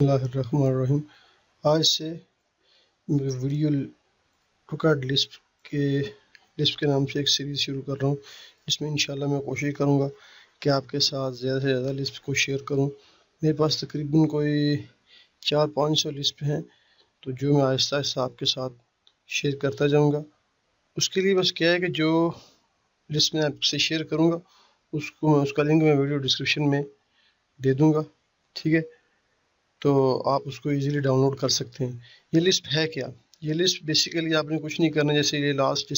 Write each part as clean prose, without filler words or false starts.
اللہ الرحمن الرحیم۔ آج سے ویڈیو ٹوکارڈ لسٹ کے نام سے ایک سیریز شروع کر رہا ہوں، جس میں انشاءاللہ میں کوشش کروں گا کہ آپ کے ساتھ زیادہ سے زیادہ لسٹ کو شیئر کروں۔ میرے پاس تقریباً کوئی 400-500 لسٹ ہیں، تو جو میں آہستہ آہستہ آپ کے ساتھ شیئر کرتا جاؤں گا۔ اس کے لیے بس کیا ہے کہ جو لسٹ میں آپ سے شیئر کروں گا اس کا لنک میں ویڈیو ڈسکرپشن میں دے دوں گا، ٹھیک ہے؟ تو آپ اس کو ایزیلی ڈاؤن لوڈ کر سکتے ہیں۔ یہ لسٹ ہے کیا؟ یہ لسٹ بیسیکلی آپ نے کچھ نہیں کرنا، جیسے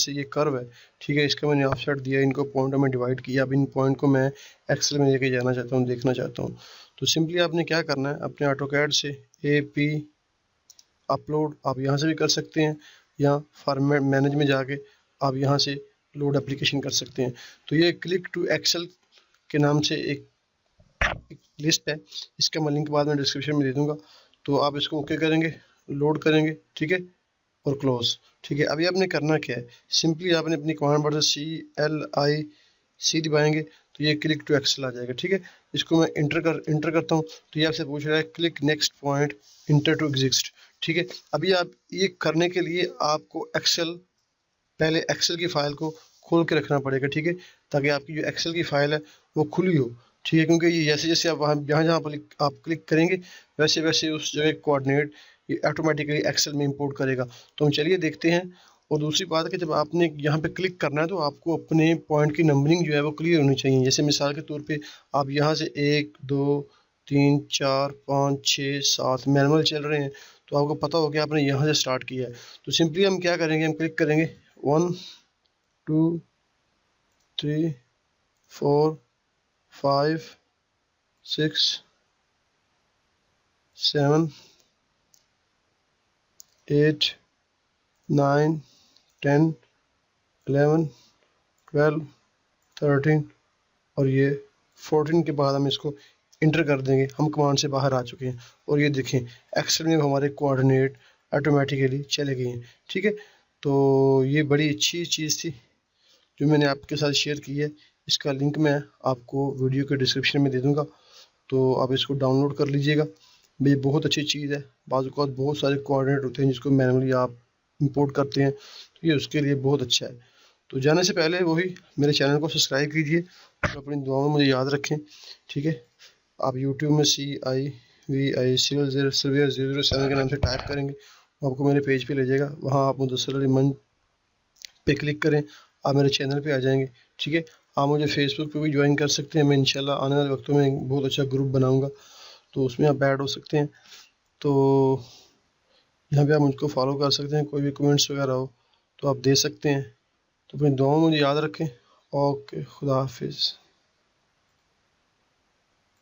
یہ کرو ہے، ٹھیک ہے، اس کا میں نے آف سیٹ دیا، ان کو پوائنٹوں میں ڈیوائڈ کیا۔ اب ان پوائنٹ کو میں ایکسل میں لے کے جانا چاہتا ہوں، دیکھنا چاہتا ہوں، تو سمپلی آپ نے کیا کرنا ہے، اپنے آٹو کیڈ سے AP اپلوڈ آپ یہاں سے بھی کر سکتے ہیں، یا فارمیٹ مینیج میں جا کے آپ یہاں سے لوڈ اپلیکیشن کر سکتے ہیں۔ تو یہ کلک ٹو ایکسل کے نام سے ایک لسٹ ہے، اس کا میں لنک بعد میں ڈسکرپشن میں دے دوں گا۔ تو آپ اس کو اوکے کریں گے، لوڈ کریں گے، ٹھیک ہے، اور کلوز، ٹھیک ہے۔ ابھی آپ نے کرنا کیا ہے، سمپلی آپ نے اپنی کمانڈ بار سے CLIC دبائیں گے تو یہ کلک ٹو ایکسل آ جائے گا، ٹھیک ہے۔ اس کو میں انٹر کرتا ہوں تو یہ آپ سے پوچھ رہا ہے click next point enter to exist, ٹھیک ہے۔ ابھی آپ یہ کرنے کے لیے آپ کو پہلے ایکسل کی فائل کو کھول کے رکھنا پڑے گا، ٹھیک ہے، تاکہ آپ کی جو ایکسل کی فائل ہے وہ کھلی ہو، ٹھیک ہے، کیونکہ یہ جیسے آپ جہاں پر آپ کلک کریں گے ویسے اس جگہ کوآرڈینیٹ یہ آٹومیٹیکلی ایکسل میں امپورٹ کرے گا۔ تو ہم چلیے دیکھتے ہیں۔ اور دوسری بات ہے کہ جب آپ نے یہاں پہ کلک کرنا ہے تو آپ کو اپنے پوائنٹ کی نمبرنگ جو ہے وہ کلیئر ہونی چاہیے۔ جیسے مثال کے طور پہ آپ یہاں سے 1 2 3 4 5 6 7 مینول چل رہے ہیں، تو آپ کو پتہ ہو کہ آپ نے یہاں سے سٹارٹ کیا ہے۔ تو سمپلی ہم کیا کریں گے، ہم کلک کریں گے 1 2 3 4 5 6 7 8 9 10 11 12 13 اور یہ 14 کے بعد ہم اس کو انٹر کر دیں گے۔ ہم کمانڈ سے باہر آ چکے ہیں اور یہ دیکھیں ایکسل میں ہمارے کوآرڈینیٹ آٹومیٹیکلی چلے گئے ہیں، ٹھیک ہے۔ تو یہ بڑی اچھی چیز تھی جو میں نے آپ کے ساتھ شیئر کی ہے۔ اس کا لنک میں آپ کو ویڈیو کے ڈسکرپشن میں دے دوں گا، تو آپ اس کو ڈاؤن لوڈ کر لیجئے گا۔ یہ بہت اچھی چیز ہے۔ بعض اوقات بہت سارے کوآرڈینیٹ ہوتے ہیں جس کو مینولی آپ امپورٹ کرتے ہیں، تو یہ اس کے لیے بہت اچھا ہے۔ تو جانے سے پہلے وہی میرے چینل کو سبسکرائب کیجئے اور اپنی دعاؤں میں مجھے یاد رکھیں، ٹھیک ہے۔ آپ یوٹیوب میں CIVI007 کے نام سے ٹائپ کریں گے، آپ کو میرے پیج پہ لے جائے گا، وہاں آپ مدثر علی منج پہ کلک کریں، آپ میرے چینل پہ آ جائیں گے، ٹھیک ہے۔ آپ مجھے فیس بک پہ بھی جوائن کر سکتے ہیں، میں انشاءاللہ آنے والے وقتوں میں بہت اچھا گروپ بناؤں گا، تو اس میں آپ ایڈ ہو سکتے ہیں۔ تو یہاں پہ آپ مجھ کو فالو کر سکتے ہیں، کوئی بھی کمنٹس وغیرہ ہو تو آپ دے سکتے ہیں۔ تو اپنی دعاؤں میں مجھے یاد رکھیں۔ اوکے، خدا حافظ۔